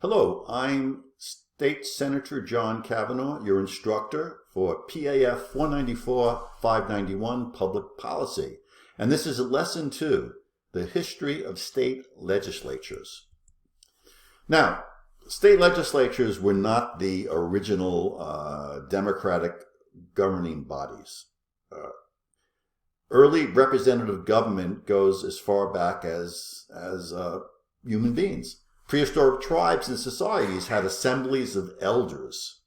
Hello, I'm State Senator John Kavanagh, your instructor for PAF 494-591 Public Policy. And this is Lesson 2, the History of State Legislatures. Now, state legislatures were not the original democratic governing bodies. Early representative government goes as far back as human beings. Prehistoric tribes and societies had assemblies of elders.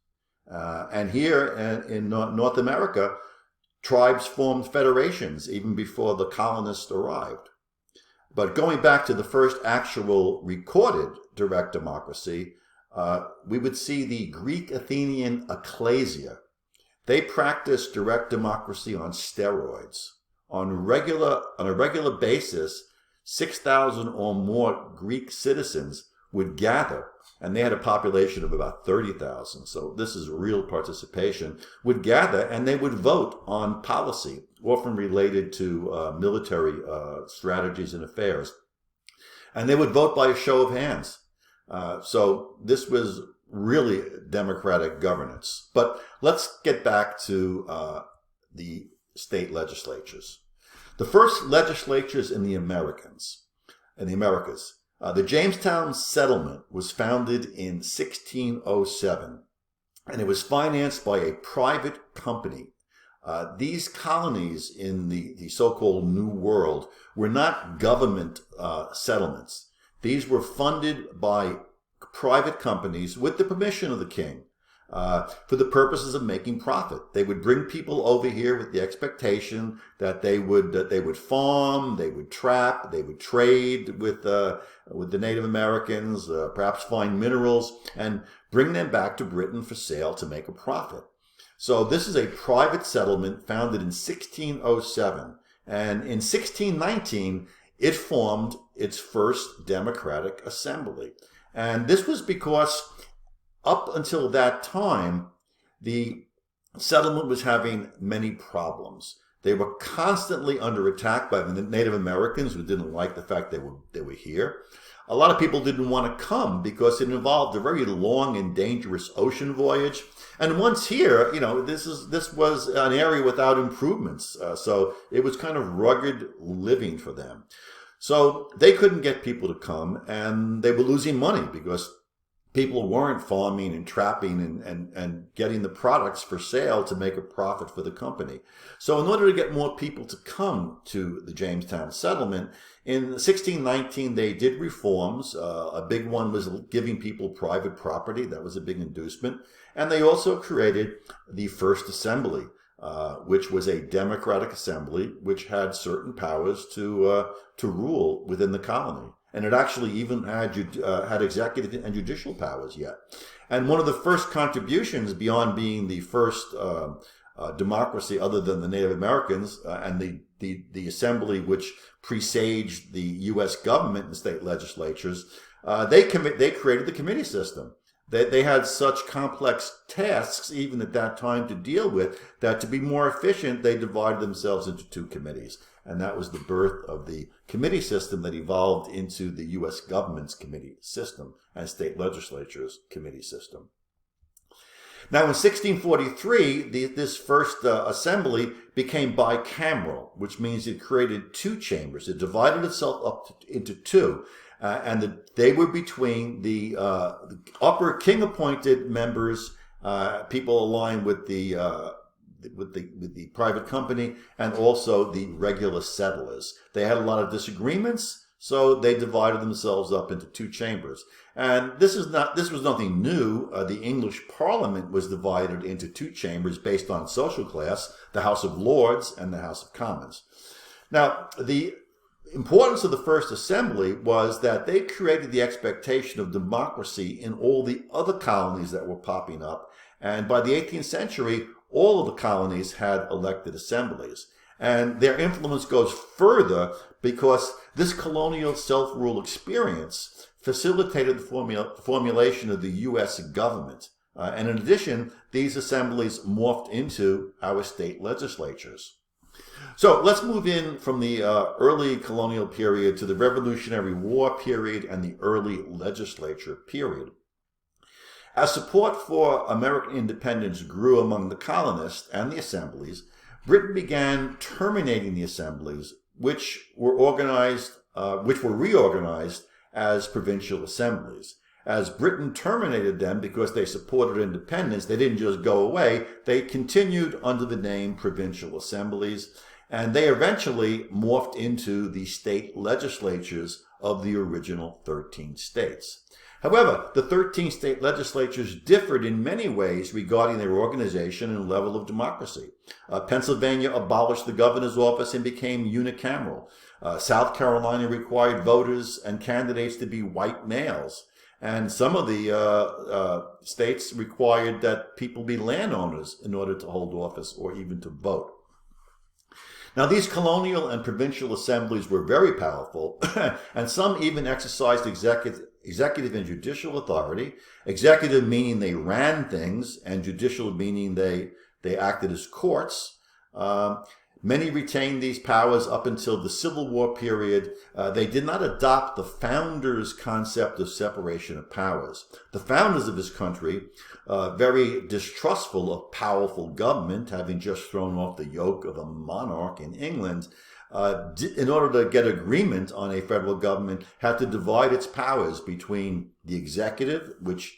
And here in North America, tribes formed federations even before the colonists arrived. But going back to the first actual recorded direct democracy, we would see the Greek Athenian ecclesia. They practiced direct democracy on steroids. On a regular basis, 6,000 or more Greek citizens would gather, and they had a population of about 30,000, so this is real participation, would gather and they would vote on policy, often related to military strategies and affairs. And they would vote by a show of hands. So this was really democratic governance. But let's get back to the state legislatures. The first legislatures in the Americas. The Jamestown Settlement was founded in 1607, and it was financed by a private company. These colonies in the so-called New World were not government settlements. These were funded by private companies with the permission of the king. For the purposes of making profit. They would bring people over here with the expectation that they would farm, they would trap, they would trade with the Native Americans, perhaps find minerals, and bring them back to Britain for sale to make a profit. So this is a private settlement founded in 1607, and in 1619 it formed its first democratic assembly. And this was because up until that time, the settlement was having many problems. They were constantly under attack by the Native Americans who didn't like the fact they were here. A lot of people didn't want to come because it involved a very long and dangerous ocean voyage. And once here, this was an area without improvements. So it was kind of rugged living for them. So they couldn't get people to come, and they were losing money because people weren't farming and trapping and getting the products for sale to make a profit for the company. So in order to get more people to come to the Jamestown settlement, in 1619 they did reforms. A big one was giving people private property. That was a big inducement. And they also created the first assembly, which was a democratic assembly which had certain powers to rule within the colony. And it actually even had executive and judicial powers yet. And one of the first contributions, beyond being the first democracy other than the Native Americans and the assembly which presaged the U.S. government and state legislatures, they created the committee system. They had such complex tasks, even at that time, to deal with, that to be more efficient, they divided themselves into two committees. And that was the birth of the committee system that evolved into the U.S. government's committee system and state legislatures' committee system. Now, in 1643, this first assembly became bicameral, which means it created two chambers. It divided itself up into two. They were between the upper king-appointed members, people aligned with the private company, and also the regular settlers. They had a lot of disagreements, so they divided themselves up into two chambers. And this was nothing new. The English Parliament was divided into two chambers based on social class, the House of Lords and the House of Commons. Now, the importance of the first assembly was that they created the expectation of democracy in all the other colonies that were popping up. And by the 18th century, all of the colonies had elected assemblies. And their influence goes further because this colonial self-rule experience facilitated the formulation of the U.S. government. And in addition, these assemblies morphed into our state legislatures. So let's move in from the early colonial period to the Revolutionary War period and the early legislature period. As support for American independence grew among the colonists and the assemblies, Britain began terminating the assemblies, which were reorganized as provincial assemblies. As Britain terminated them because they supported independence, they didn't just go away, they continued under the name provincial assemblies, and they eventually morphed into the state legislatures of the original 13 states. However, the 13 state legislatures differed in many ways regarding their organization and level of democracy. Pennsylvania abolished the governor's office and became unicameral. South Carolina required voters and candidates to be white males. And some of the states required that people be landowners in order to hold office or even to vote. Now, these colonial and provincial assemblies were very powerful, and some even exercised executive and judicial authority. Executive meaning they ran things, and judicial meaning they acted as courts. Many retained these powers up until the Civil War period. They did not adopt the founders' concept of separation of powers. The founders of this country, very distrustful of powerful government, having just thrown off the yoke of a monarch in England, in order to get agreement on a federal government, had to divide its powers between the executive, which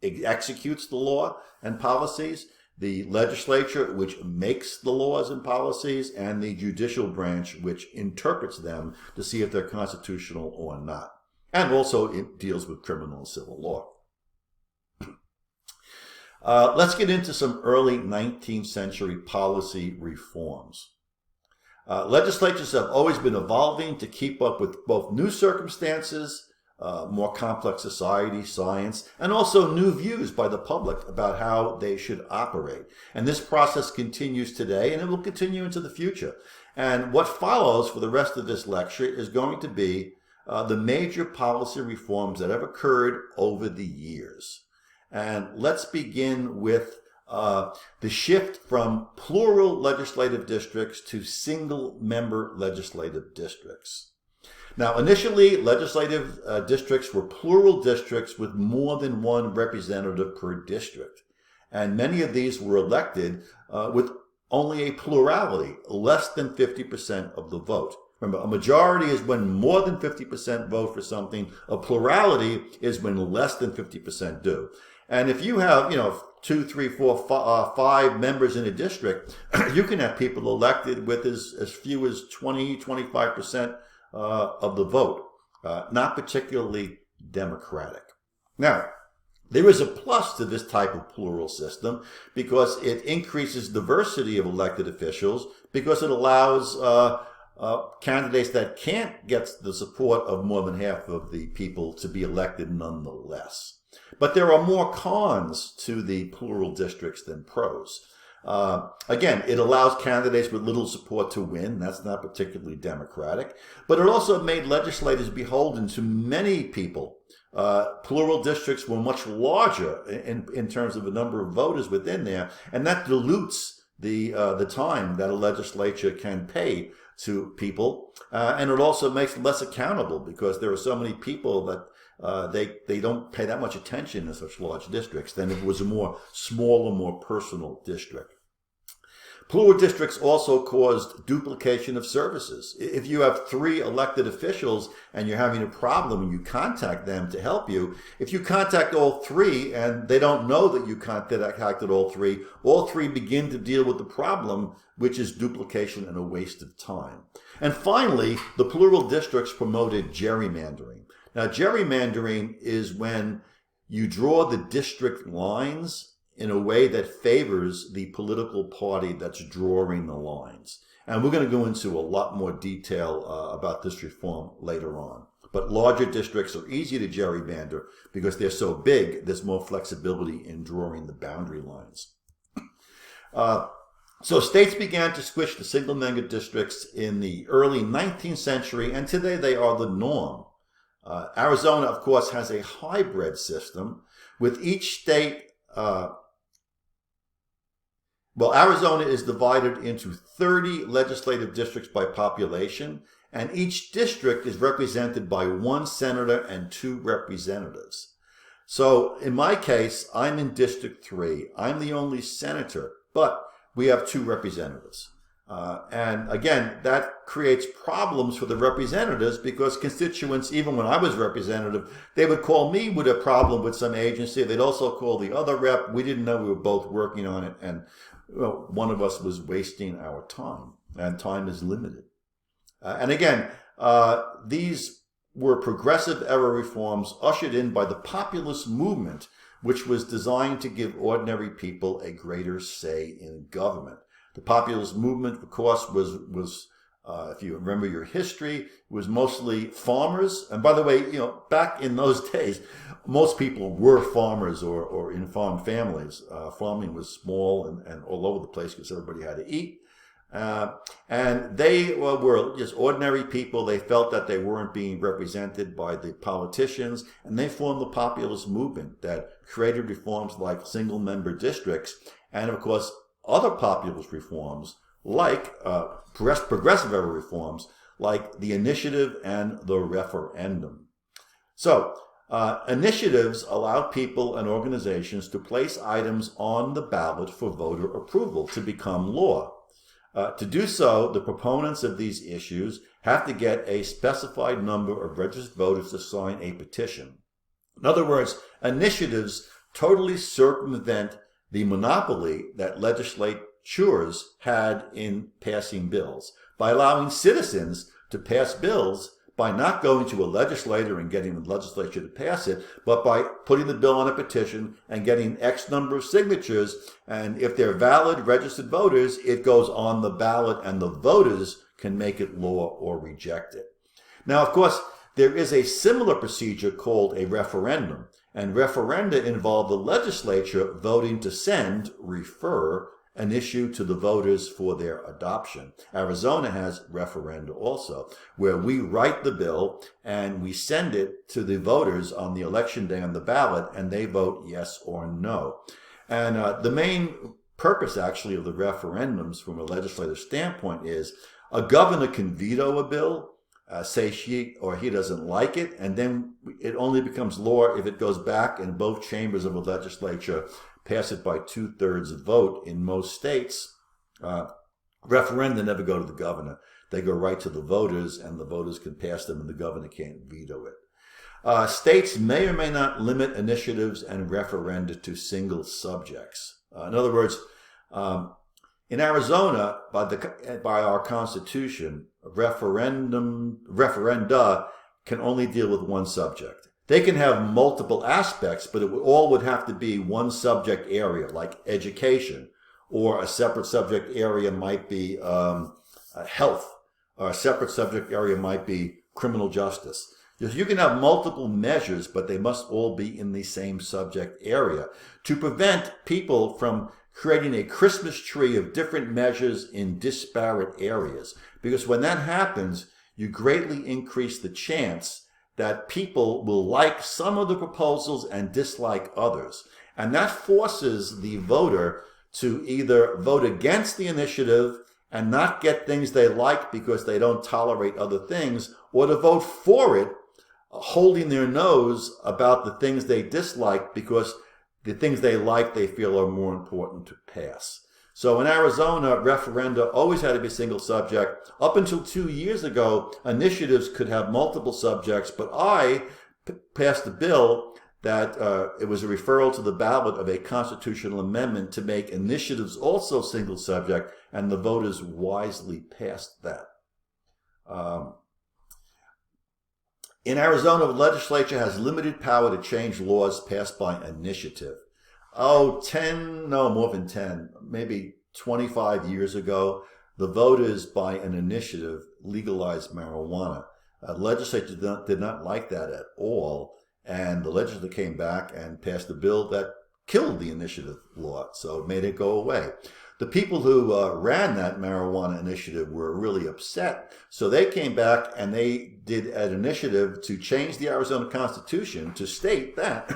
executes the law and policies, the legislature, which makes the laws and policies, and the judicial branch, which interprets them to see if they're constitutional or not. And also it deals with criminal and civil law. Let's get into some early 19th century policy reforms. Legislatures have always been evolving to keep up with both new circumstances, more complex society, science, and also new views by the public about how they should operate. And this process continues today, and it will continue into the future. And what follows for the rest of this lecture is going to be the major policy reforms that have occurred over the years. And let's begin with the shift from plural legislative districts to single-member legislative districts. Now, initially, legislative districts were plural districts with more than one representative per district. And many of these were elected with only a plurality, less than 50% of the vote. Remember, a majority is when more than 50% vote for something. A plurality is when less than 50% do. And if you have, 2, 3, 4, 5 members in a district, you can have people elected with as few as 20, 25% of the vote. Not particularly democratic. Now, there is a plus to this type of plural system because it increases diversity of elected officials, because it allows candidates that can't get the support of more than half of the people to be elected nonetheless. But there are more cons to the plural districts than pros. Again, it allows candidates with little support to win. That's not particularly democratic. But it also made legislators beholden to many people. Plural districts were much larger in terms of the number of voters within there, and that dilutes the time that a legislature can pay to people, and it also makes it less accountable because there are so many people that they don't pay that much attention in such large districts than if it was a more smaller, more personal district. Plural districts also caused duplication of services. If you have 3 elected officials and you're having a problem and you contact them to help you, if you contact all 3 and they don't know that you contacted all 3 begin to deal with the problem, which is duplication and a waste of time. And finally, the plural districts promoted gerrymandering. Now, gerrymandering is when you draw the district lines in a way that favors the political party that's drawing the lines. And we're going to go into a lot more detail about this reform later on. But larger districts are easy to gerrymander because they're so big, there's more flexibility in drawing the boundary lines. So states began to switch to single-member districts in the early 19th century, and today they are the norm. Arizona, of course, has a hybrid system with each state. Arizona is divided into 30 legislative districts by population, and each district is represented by 1 senator and 2 representatives. So in my case, I'm in District 3. I'm the only senator, but we have 2 representatives. And again, that creates problems for the representatives because constituents, even when I was representative, they would call me with a problem with some agency. They'd also call the other rep. We didn't know we were both working on it. And one of us was wasting our time, and time is limited. And again, these were progressive era reforms ushered in by the populist movement, which was designed to give ordinary people a greater say in government. The populist movement, of course, was if you remember your history, was mostly farmers. And by the way, back in those days, most people were farmers or in farm families. Farming was small and all over the place because everybody had to eat. And they were just ordinary people. They felt that they weren't being represented by the politicians, and they formed the populist movement that created reforms like single-member districts, and of course, other populist reforms like progressive era reforms like the initiative and the referendum. So, initiatives allowed people and organizations to place items on the ballot for voter approval to become law. To do so, the proponents of these issues have to get a specified number of registered voters to sign a petition. In other words, initiatives totally circumvent the monopoly that legislatures had in passing bills by allowing citizens to pass bills by not going to a legislator and getting the legislature to pass it, but by putting the bill on a petition and getting X number of signatures. And if they're valid registered voters, it goes on the ballot and the voters can make it law or reject it. Now, of course, there is a similar procedure called a referendum, and referenda involve the legislature voting to send, refer, an issue to the voters for their adoption. Arizona has referenda also, where we write the bill and we send it to the voters on the election day on the ballot, and they vote yes or no. And the main purpose, actually, of the referendums from a legislative standpoint is a governor can veto a bill, say she or he doesn't like it, and then it only becomes law if it goes back in both chambers of a legislature, pass it by 2/3 vote in most states. Referenda never go to the governor. They go right to the voters, and the voters can pass them, and the governor can't veto it. States may or may not limit initiatives and referenda to single subjects. In other words, in Arizona, by our Constitution, referenda can only deal with one subject. They can have multiple aspects, but it all would have to be one subject area, like education, or a separate subject area might be health, or a separate subject area might be criminal justice. You can have multiple measures, but they must all be in the same subject area to prevent people from creating a Christmas tree of different measures in disparate areas. Because when that happens, you greatly increase the chance that people will like some of the proposals and dislike others. And that forces the voter to either vote against the initiative and not get things they like because they don't tolerate other things, or to vote for it, holding their nose about the things they dislike because the things they like they feel are more important to pass. So in Arizona, referenda always had to be a single subject. Up until 2 years ago, initiatives could have multiple subjects, but I passed a bill that it was a referral to the ballot of a constitutional amendment to make initiatives also single subject, and the voters wisely passed that. In Arizona, the legislature has limited power to change laws passed by initiative. More than 10, maybe 25 years ago, the voters by an initiative legalized marijuana. The legislature did not like that at all, and the legislature came back and passed a bill that killed the initiative law, so it made it go away. The people who ran that marijuana initiative were really upset, so they came back and they did an initiative to change the Arizona Constitution to state that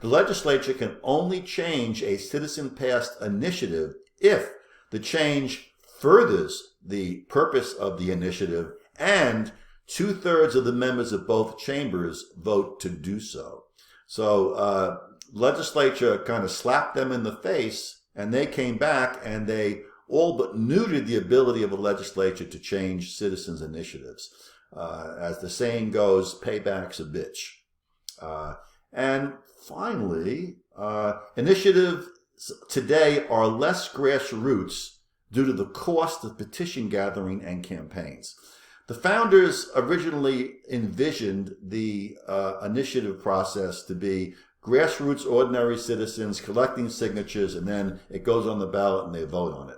the legislature can only change a citizen-passed initiative if the change furthers the purpose of the initiative and 2/3 of the members of both chambers vote to do so. So legislature kind of slapped them in the face, and they came back and they all but neutered the ability of a legislature to change citizens' initiatives. As the saying goes, payback's a bitch. And finally, initiatives today are less grassroots due to the cost of petition gathering and campaigns. The founders originally envisioned the initiative process to be grassroots ordinary citizens collecting signatures, and then it goes on the ballot and they vote on it.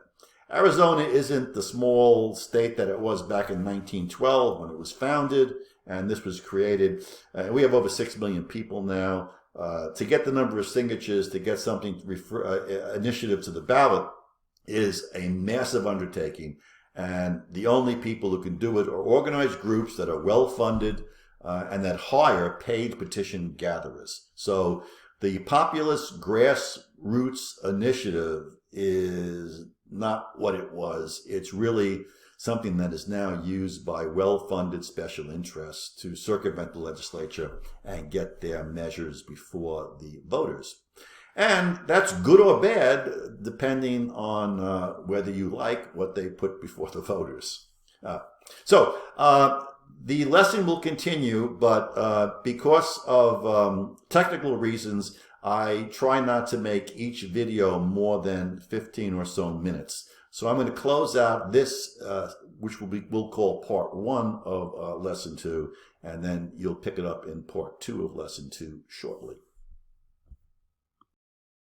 Arizona isn't the small state that it was back in 1912 when it was founded, and this was created. We have over 6 million people now. To get the number of signatures to get something initiative to the ballot is a massive undertaking, and the only people who can do it are organized groups that are well-funded and that hire paid petition gatherers. So the populist grassroots initiative is not what it was. It's really something that is now used by well-funded special interests to circumvent the legislature and get their measures before the voters. And that's good or bad, depending on whether you like what they put before the voters. The lesson will continue, but because of technical reasons, I try not to make each video more than 15 or so minutes. So I'm going to close out this, which we'll call part 1 of lesson 2, and then you'll pick it up in part 2 of lesson 2 shortly.